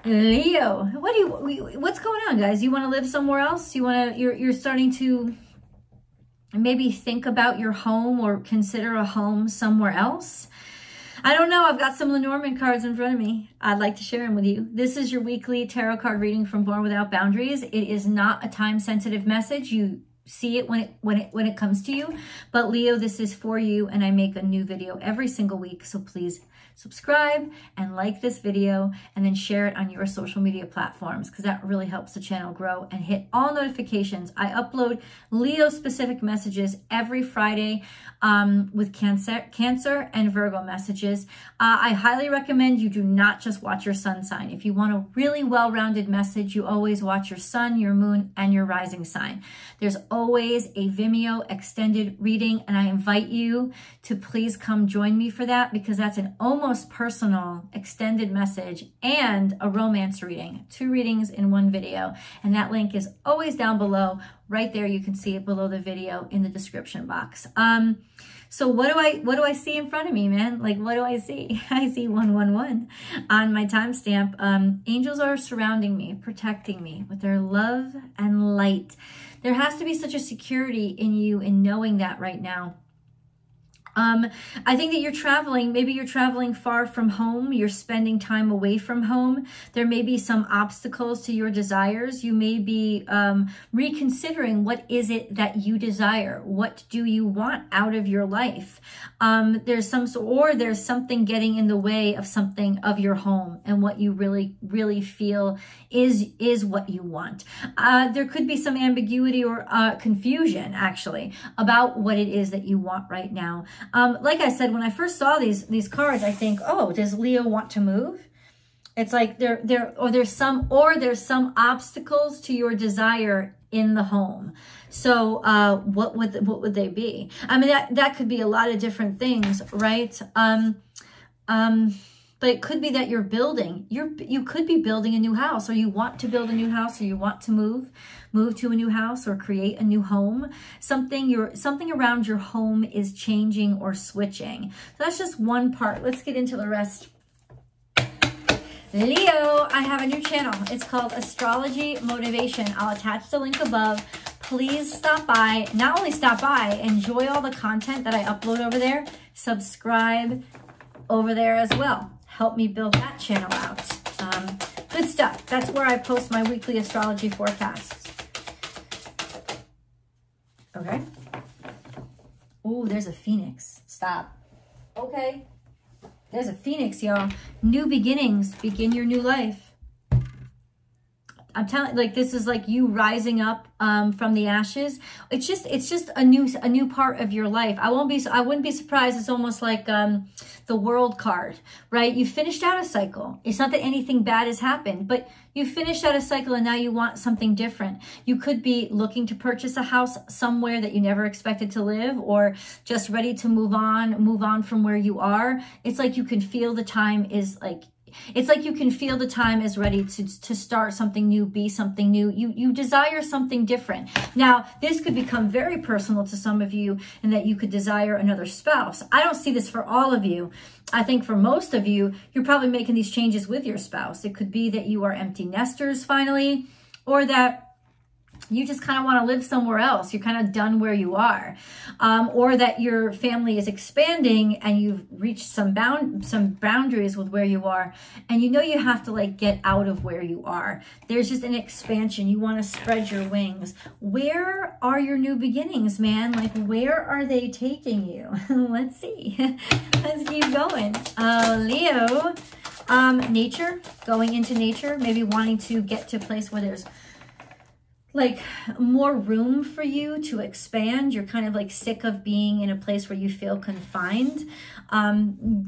Leo, what's going on, guys? You want to live somewhere else? You're starting to maybe think about your home or consider a home somewhere else. I don't know. I've got some Lenormand cards in front of me. I'd like to share them with you. This is your weekly tarot card reading from Born Without Boundaries. It is not a time-sensitive message. You see it when it comes to you. But Leo, this is for you, and I make a new video every single week. So please subscribe and like this video, and then share it on your social media platforms, because that really helps the channel grow. And hit all notifications. I upload Leo specific messages every Friday with Cancer and Virgo messages. I highly recommend you do not just watch your sun sign. If you want a really well-rounded message, you always watch your sun, your moon, and your rising sign. There's always a Vimeo extended reading, and I invite you to please come join me for that, because that's an almost personal extended message and a romance reading, 2 readings in 1 video. And that link is always down below. Right there, you can see it below the video in the description box. So what do I see in front of me, man? Like, what do I see? I see 111 on my timestamp. Angels are surrounding me, protecting me with their love and light. There has to be such a security in you in knowing that right now. I think that you're traveling, maybe you're traveling far from home, you're spending time away from home. There may be some obstacles to your desires. You may be reconsidering, what is it that you desire? What do you want out of your life? There's something getting in the way of something of your home and what you really feel is what you want. There could be some ambiguity or confusion, actually, about what it is that you want right now. Like I said, when I first saw these cards, I think, oh, does Leo want to move? It's like there's some obstacles to your desire in the home. So what would they be? I mean, that could be a lot of different things, right? But it could be that you're building. You could be building a new house, or you want to build a new house, or you want to move to a new house or create a new home. Something around your home is changing or switching. So that's just one part. Let's get into the rest. Leo, I have a new channel. It's called Astrology Motivation. I'll attach the link above. Please stop by. Not only stop by, enjoy all the content that I upload over there. Subscribe over there as well. Help me build that channel out. Good stuff. That's where I post my weekly astrology forecasts. Okay. Oh, there's a phoenix. Stop. Okay. There's a phoenix, y'all. New beginnings. Begin your new life. I'm telling, like, this is like you rising up from the ashes. It's just a new part of your life. I wouldn't be surprised. It's almost like the World card, right? You finished out a cycle. It's not that anything bad has happened, but you finished out a cycle and now you want something different. You could be looking to purchase a house somewhere that you never expected to live, or just ready to move on from where you are. It's like you can feel the time is like, it's like you can feel the time is ready to start something new, be something new. You desire something different. Now, this could become very personal to some of you, in that you could desire another spouse. I don't see this for all of you. I think for most of you, you're probably making these changes with your spouse. It could be that you are empty nesters finally, or that you just kind of want to live somewhere else. You're kind of done where you are. Or that your family is expanding and you've reached some boundaries with where you are. And you know you have to, like, get out of where you are. There's just an expansion. You want to spread your wings. Where are your new beginnings, man? Like, where are they taking you? Let's see. Let's keep going. Leo, nature, going into nature, maybe wanting to get to a place where there's like more room for you to expand. You're kind of like sick of being in a place where you feel confined.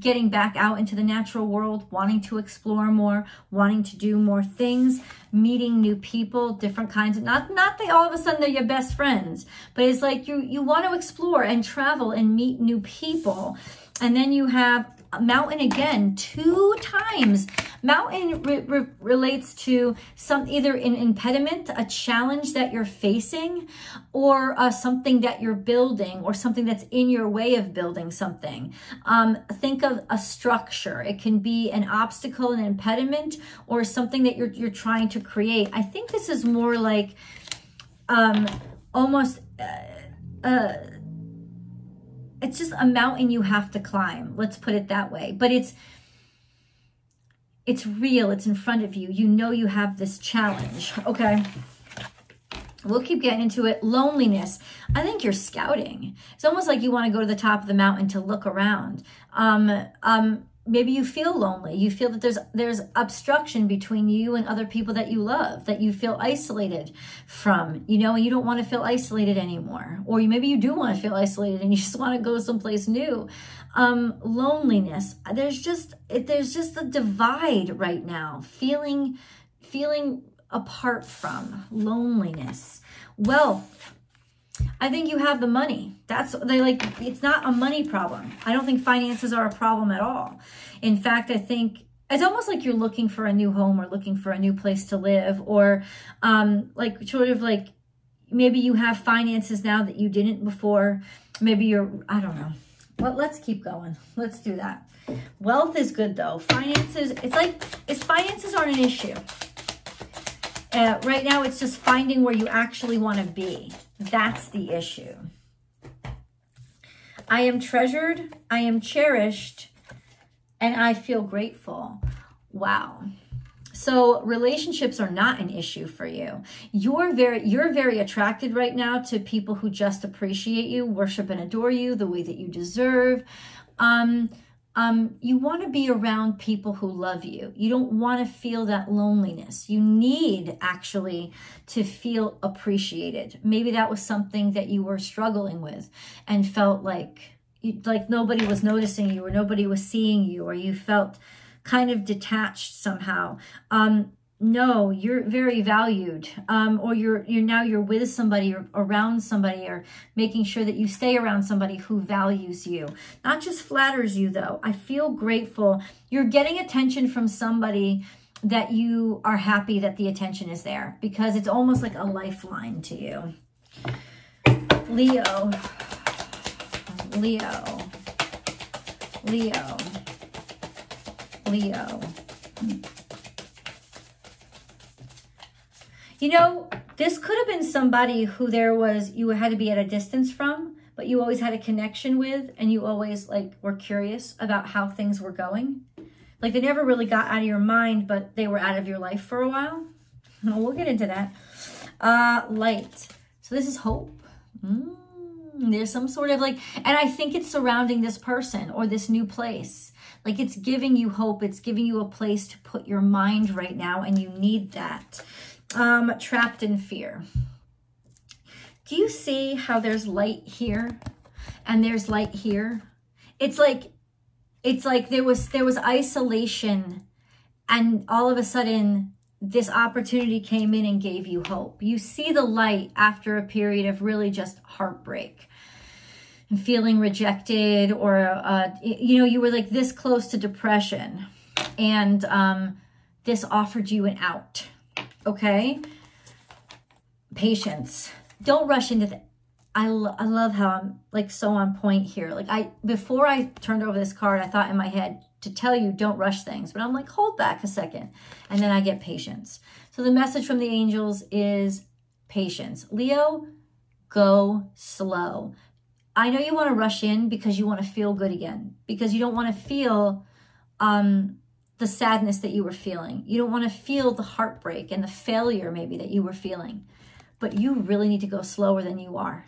Getting back out into the natural world, wanting to explore more, wanting to do more things, meeting new people, different kinds of, not that all of a sudden they're your best friends, but it's like you want to explore and travel and meet new people. And then you have Mountain again, 2 times. Mountain relates to either an impediment, a challenge that you're facing, or something that you're building, or something that's in your way of building something. Think of a structure. It can be an obstacle, an impediment, or something that you're trying to create. I think this is more like almost it's just a mountain you have to climb. Let's put it that way. But it's real. It's in front of you. You know you have this challenge. Okay. We'll keep getting into it. Loneliness. I think you're scouting. It's almost like you want to go to the top of the mountain to look around. Maybe you feel lonely. You feel that there's obstruction between you and other people that you love, that you feel isolated from, you know, and you don't want to feel isolated anymore. Or maybe you do want to feel isolated and you just want to go someplace new. Loneliness. There's just a divide right now. Feeling apart from. Loneliness. Wealth. I think you have the money. It's not a money problem. I don't think finances are a problem at all. In fact, I think it's almost like you're looking for a new home or looking for a new place to live, or maybe you have finances now that you didn't before. Maybe I don't know. Well, let's keep going. Let's do that. Wealth is good though. Finances, finances aren't an issue. Right now, it's just finding where you actually want to be. That's the issue. I am treasured, I am cherished, and I feel grateful. Wow. So relationships are not an issue for you. You're very attracted right now to people who just appreciate you, worship and adore you the way that you deserve. You want to be around people who love you. You don't want to feel that loneliness. You need actually to feel appreciated. Maybe that was something that you were struggling with and felt like nobody was noticing you, or nobody was seeing you, or you felt kind of detached somehow. No, you're very valued, or you're with somebody or around somebody, or making sure that you stay around somebody who values you. Not just flatters you though. I feel grateful. You're getting attention from somebody that you are happy that the attention is there, because it's almost like a lifeline to you. Leo. Leo. Leo. Leo. You know, this could have been somebody who you had to be at a distance from, but you always had a connection with, and you always were curious about how things were going. Like they never really got out of your mind, but they were out of your life for a while. We'll get into that. Light. So this is hope. There's some sort of and I think it's surrounding this person or this new place. Like it's giving you hope. It's giving you a place to put your mind right now, and you need that. Trapped in fear. Do you see how there's light here and there's light here? It's like there was isolation, and all of a sudden this opportunity came in and gave you hope. You see the light after a period of really just heartbreak and feeling rejected, or you were like this close to depression, and this offered you an out. Okay. Patience. Don't rush into that. I love how I'm so on point here. Before I turned over this card, I thought in my head to tell you don't rush things, but I'm like, hold back a second. And then I get patience. So the message from the angels is patience. Leo, go slow. I know you want to rush in because you want to feel good again, because you don't want to feel, the sadness that you were feeling. You don't want to feel the heartbreak and the failure maybe that you were feeling, but you really need to go slower than you are.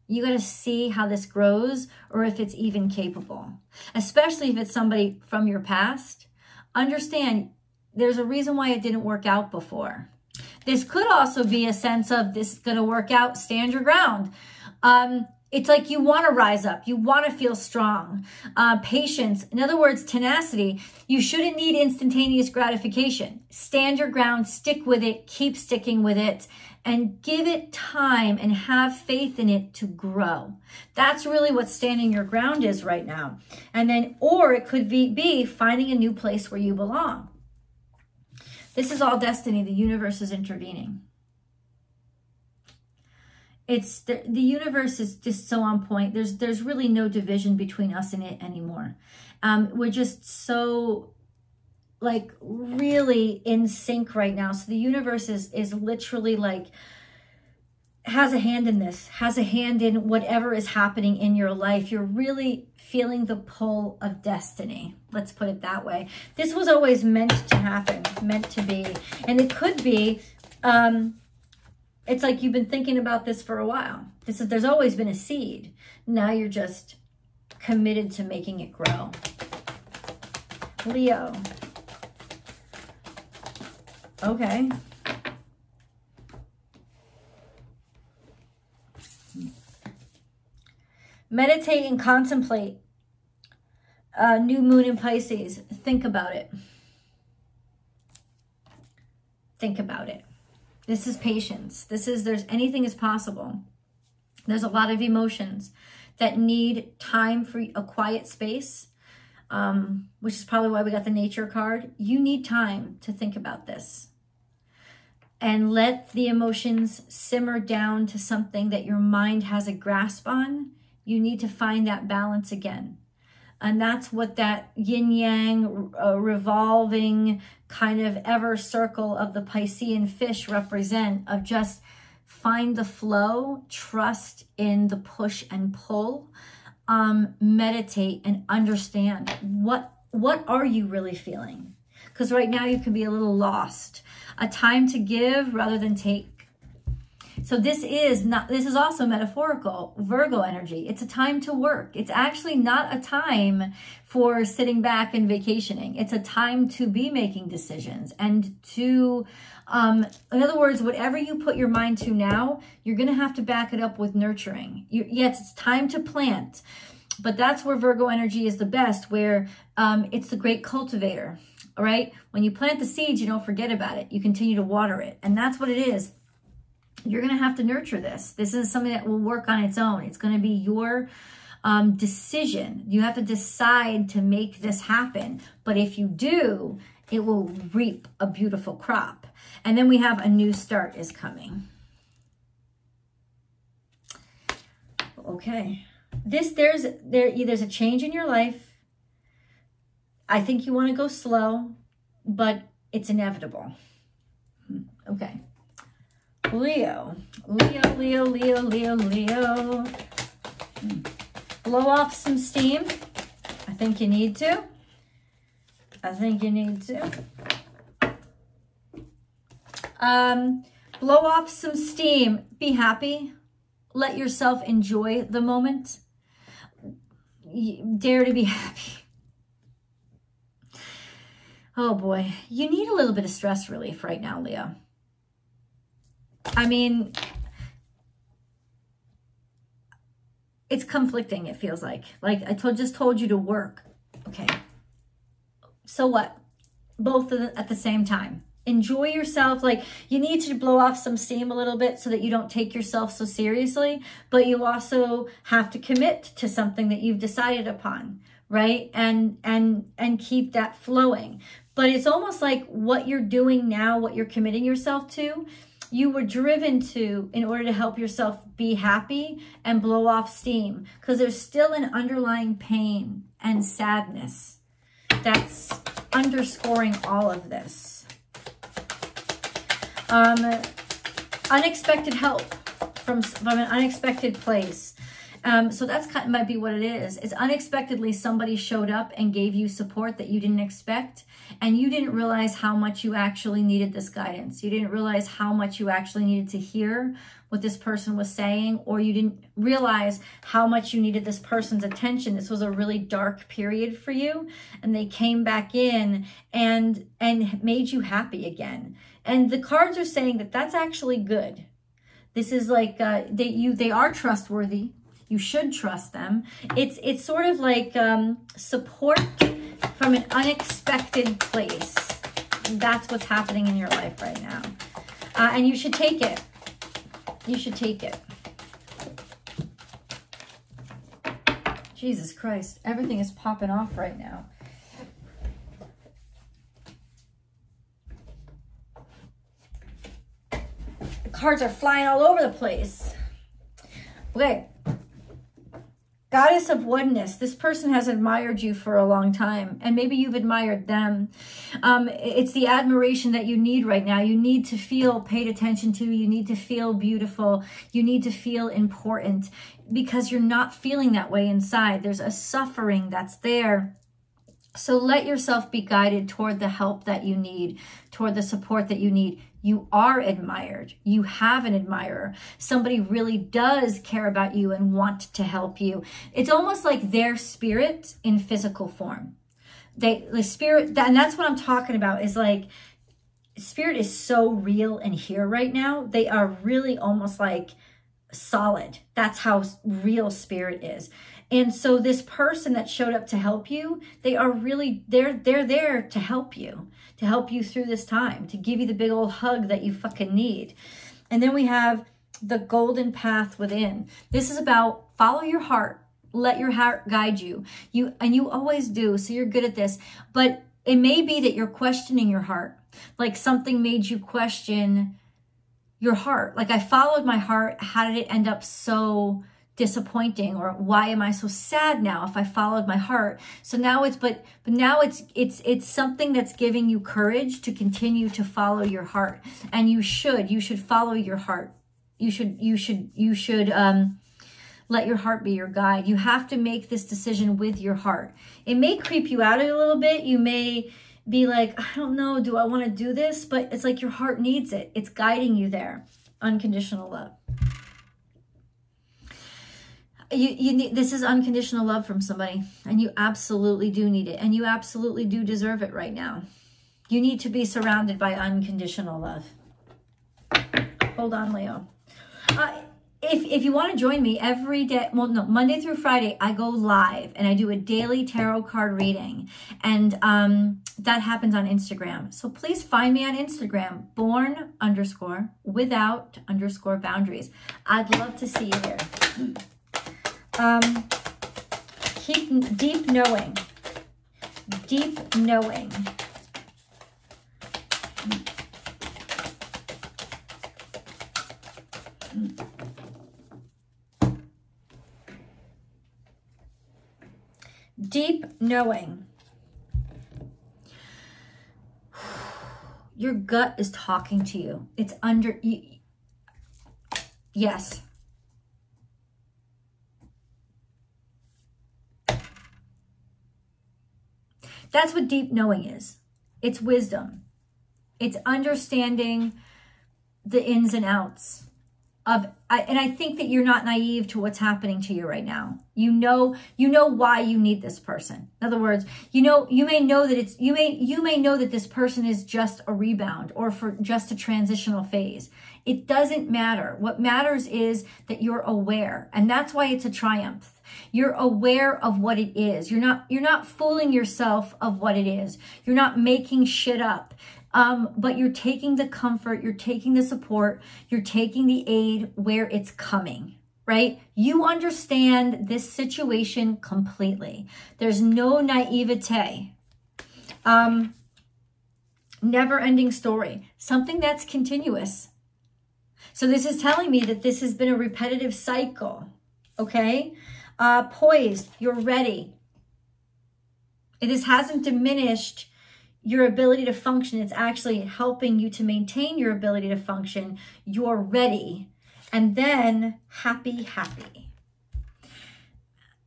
You got to see how this grows, or if it's even capable, especially if it's somebody from your past. Understand there's a reason why it didn't work out before. This could also be a sense of this is going to work out, stand your ground. it's like you want to rise up. You want to feel strong. Patience. In other words, tenacity. You shouldn't need instantaneous gratification. Stand your ground, stick with it, keep sticking with it, and give it time and have faith in it to grow. That's really what standing your ground is right now. And then, or it could be finding a new place where you belong. This is all destiny. The universe is intervening. It's the universe is just so on point. There's really no division between us and it anymore. We're just so like really in sync right now. So the universe is literally like has a hand in this, has a hand in whatever is happening in your life. You're really feeling the pull of destiny. Let's put it that way. This was always meant to happen, meant to be. And it could be, it's like you've been thinking about this for a while. There's always been a seed. Now you're just committed to making it grow. Leo. Okay. Meditate and contemplate. New moon in Pisces. Think about it. Think about it. This is patience. Anything is possible. There's a lot of emotions that need time for a quiet space, which is probably why we got the nature card. You need time to think about this. And let the emotions simmer down to something that your mind has a grasp on. You need to find that balance again. And that's what that yin-yang revolving kind of ever circle of the Piscean fish represent, of just find the flow, trust in the push and pull, meditate and understand what are you really feeling? Because right now you can be a little lost. A time to give rather than take. So this is also metaphorical Virgo energy. It's a time to work. It's actually not a time for sitting back and vacationing. It's a time to be making decisions and to, in other words, whatever you put your mind to now, you're going to have to back it up with nurturing. Yes, it's time to plant, but that's where Virgo energy is the best, where it's the great cultivator, all right? When you plant the seeds, you don't forget about it. You continue to water it, and that's what it is. You're going to have to nurture this. This is something that will work on its own. It's going to be your decision. You have to decide to make this happen. But if you do, it will reap a beautiful crop. And then we have a new start is coming. Okay. There's a change in your life. I think you want to go slow, but it's inevitable. Okay. Leo. Blow off some steam. I think you need to. Blow off some steam. Be happy. Let yourself enjoy the moment. Dare to be happy. Oh boy. You need a little bit of stress relief right now, Leo. I mean, it's conflicting, it feels like. Like I just told you to work. Okay. So what? Both at the same time. Enjoy yourself. Like you need to blow off some steam a little bit so that you don't take yourself so seriously, but you also have to commit to something that you've decided upon, right? And keep that flowing. But it's almost like what you're doing now, what you're committing yourself to, you were driven to in order to help yourself be happy and blow off steam, because there's still an underlying pain and sadness that's underscoring all of this. Unexpected help from an unexpected place. So that's might be what it is. It's unexpectedly somebody showed up and gave you support that you didn't expect, and you didn't realize how much you actually needed this guidance. You didn't realize how much you actually needed to hear what this person was saying, or you didn't realize how much you needed this person's attention. This was a really dark period for you, and they came back in and made you happy again. And the cards are saying that that's actually good. This is like they are trustworthy. You should trust them. It's sort of like support from an unexpected place. That's what's happening in your life right now. And you should take it. You should take it. Jesus Christ. Everything is popping off right now. The cards are flying all over the place. Okay. Goddess of Oneness. This person has admired you for a long time, and maybe you've admired them. It's the admiration that you need right now. You need to feel paid attention to. You need to feel beautiful. You need to feel important, because you're not feeling that way inside. There's a suffering that's there. So let yourself be guided toward the help that you need, toward the support that you need. You are admired. You have an admirer. Somebody really does care about you and want to help you. It's almost like their spirit in physical form. The spirit, and that's what I'm talking about, is like, spirit is so real and here right now. They are really almost like solid. That's how real spirit is. And so this person that showed up to help you, they are really, they're there to help you through this time, to give you the big old hug that you fucking need. And then we have the golden path within. This is about follow your heart. Let your heart guide you. And you always do, so you're good at this. But it may be that you're questioning your heart. Like something made you question your heart. Like, I followed my heart. How did it end up so disappointing? Or why am I so sad now if I followed my heart? So now it's, but now it's something that's giving you courage to continue to follow your heart. And you should follow your heart. You should let your heart be your guide. You have to make this decision with your heart. It may creep you out a little bit. You may be like, I don't know, do I want to do this? But it's like your heart needs it. It's guiding you there. Unconditional love. You need, this is unconditional love from somebody, and you absolutely do need it, and you absolutely do deserve it right now. You need to be surrounded by unconditional love. Hold on, Leo. If you want to join me every day, well, no, Monday through Friday, I go live and I do a daily tarot card reading, and that happens on Instagram. So please find me on Instagram, born_without_boundaries. I'd love to see you there. Keep deep knowing. Deep knowing. Deep knowing. Your gut is talking to you. It's under you. Yes. That's what deep knowing is. It's wisdom. It's understanding the ins and outs of, and I think that you're not naive to what's happening to you right now. You know why you need this person. In other words, you may know that you may know that this person is just a rebound or for just a transitional phase. It doesn't matter. What matters is that you're aware, and that's why it's a triumph. You're aware of what it is. You're not fooling yourself of what it is. You're not making shit up. But you're taking the comfort, you're taking the support, you're taking the aid where it's coming, right? You understand this situation completely. There's no naivete. Never-ending story. Something that's continuous. So this is telling me that this has been a repetitive cycle, okay? Poised, you're ready. This hasn't diminished your ability to function. It's actually helping you to maintain your ability to function. You're ready. And then happy.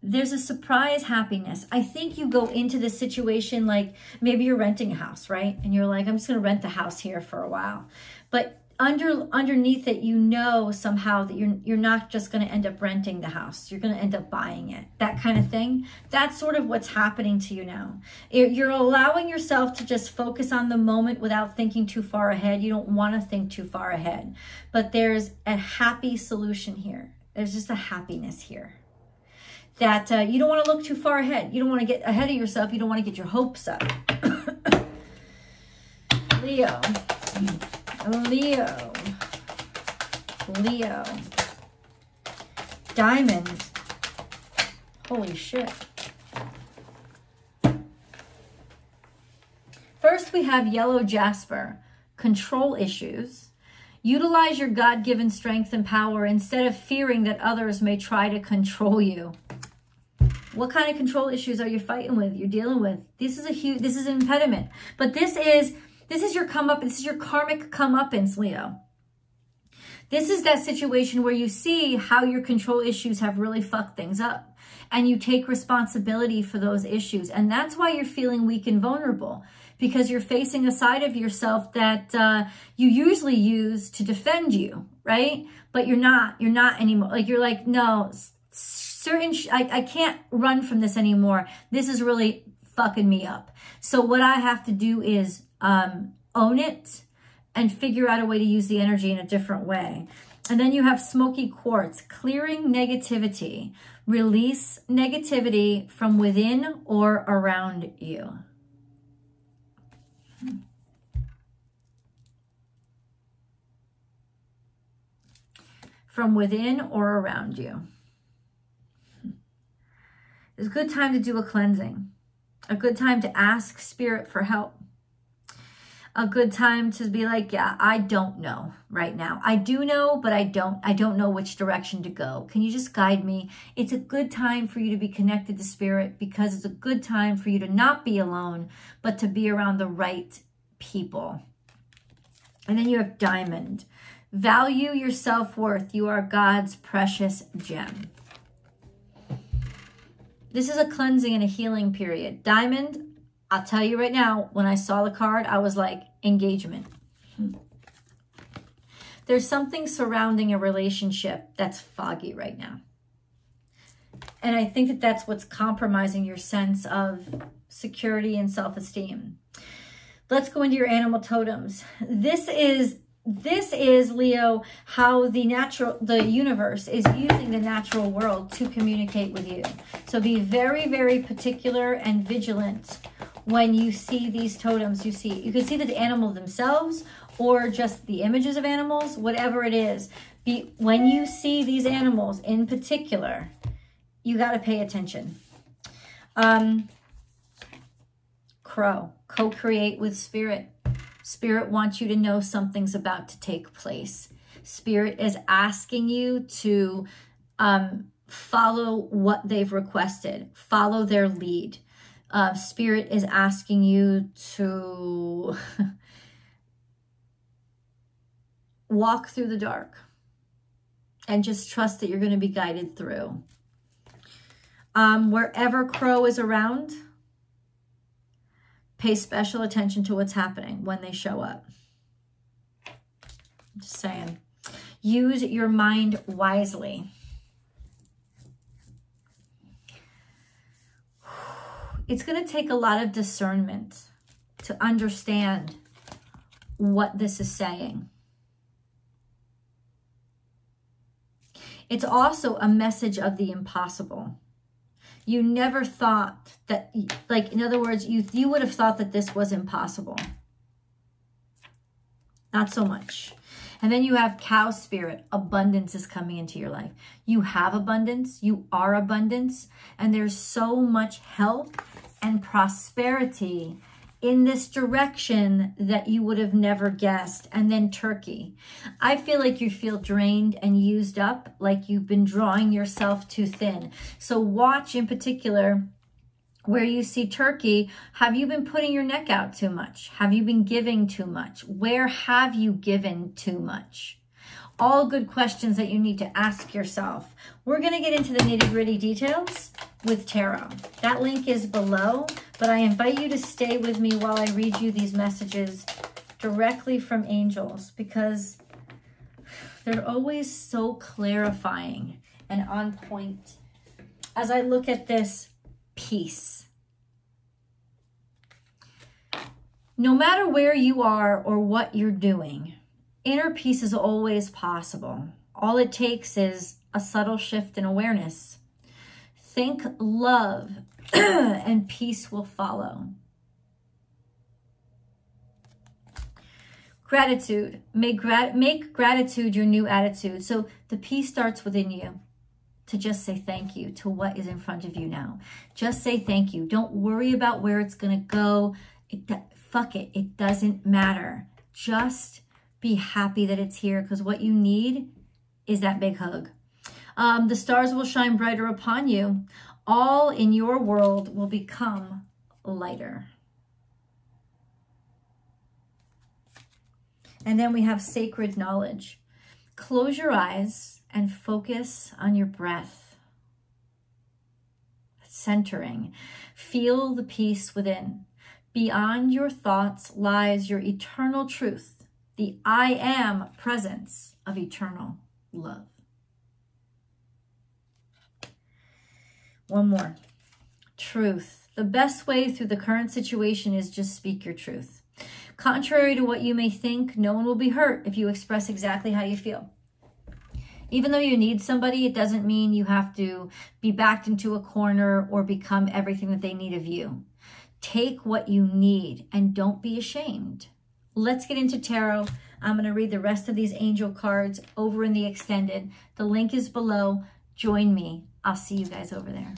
There's a surprise happiness. I think you go into this situation like maybe you're renting a house, right? And you're like, I'm just going to rent the house here for a while. But underneath it, you know somehow that you're not just going to end up renting the house. You're going to end up buying it. That kind of thing. That's sort of what's happening to you now. You're allowing yourself to just focus on the moment without thinking too far ahead. You don't want to think too far ahead. But there's a happy solution here. There's just a happiness here. that you don't want to look too far ahead. You don't want to get ahead of yourself. You don't want to get your hopes up. Leo. Leo. Leo. Diamond. Holy shit. First, we have yellow jasper. Control issues. Utilize your God-given strength and power instead of fearing that others may try to control you. What kind of control issues are you fighting with? You're dealing with? This is an impediment. But this is your comeuppance. This is your karmic comeuppance, Leo. This is that situation where you see how your control issues have really fucked things up. And you take responsibility for those issues. And that's why you're feeling weak and vulnerable. Because you're facing a side of yourself that you usually use to defend you, right? But you're not anymore. Like, you're like, no, I can't run from this anymore. This is really fucking me up. So what I have to do is own it and figure out a way to use the energy in a different way. And then you have smoky quartz, clearing negativity. Release negativity from within or around you. From within or around you. It's a good time to do a cleansing. A good time to ask spirit for help. A good time to be like, yeah, I don't know right now. I do know, but I don't know which direction to go. Can you just guide me? It's a good time for you to be connected to spirit, because it's a good time for you to not be alone, but to be around the right people. And then you have diamond. Value your self-worth. You are God's precious gem. This is a cleansing and a healing period. Diamond, I'll tell you right now, when I saw the card, I was like, engagement. There's something surrounding a relationship that's foggy right now. And I think that that's what's compromising your sense of security and self-esteem. Let's go into your animal totems. This is, Leo, how the universe is using the natural world to communicate with you. So be very, very particular and vigilant when you see these totems. You can see the animal themselves or just the images of animals, whatever it is. When you see these animals in particular, you got to pay attention. Crow, co-create with spirit. Spirit wants you to know something's about to take place. Spirit is asking you to follow what they've requested. Follow their lead. Spirit is asking you to walk through the dark and just trust that you're going to be guided through. Wherever crow is around, pay special attention to what's happening when they show up. I'm just saying. Use your mind wisely. It's going to take a lot of discernment to understand what this is saying. It's also a message of the impossible. You never thought that, like, in other words, you would have thought that this was impossible. Not so much. And then you have cow spirit. Abundance is coming into your life. You have abundance. You are abundance. And there's so much health and prosperity in this direction that you would have never guessed. And then turkey. I feel like you feel drained and used up, like you've been drawing yourself too thin. So watch in particular where you see turkey. Have you been putting your neck out too much? Have you been giving too much? Where have you given too much? All good questions that you need to ask yourself. We're going to get into the nitty-gritty details with tarot. That link is below, but I invite you to stay with me while I read you these messages directly from angels, because they're always so clarifying and on point. As I look at this, peace. No matter where you are or what you're doing, inner peace is always possible. All it takes is a subtle shift in awareness. Think love and peace will follow. Gratitude. Make gratitude your new attitude. So the peace starts within you. To just say thank you to what is in front of you now. Just say thank you. Don't worry about where it's going to go. Fuck it. It doesn't matter. Just be happy that it's here, because what you need is that big hug. The stars will shine brighter upon you. All in your world will become lighter. And then we have sacred knowledge. Close your eyes and focus on your breath. Centering. Feel the peace within. Beyond your thoughts lies your eternal truth, the I am presence of eternal love. One more. Truth. The best way through the current situation is just speak your truth. Contrary to what you may think, no one will be hurt if you express exactly how you feel. Even though you need somebody, it doesn't mean you have to be backed into a corner or become everything that they need of you. Take what you need and don't be ashamed. Let's get into tarot. I'm going to read the rest of these angel cards over in the extended. The link is below. Join me. I'll see you guys over there.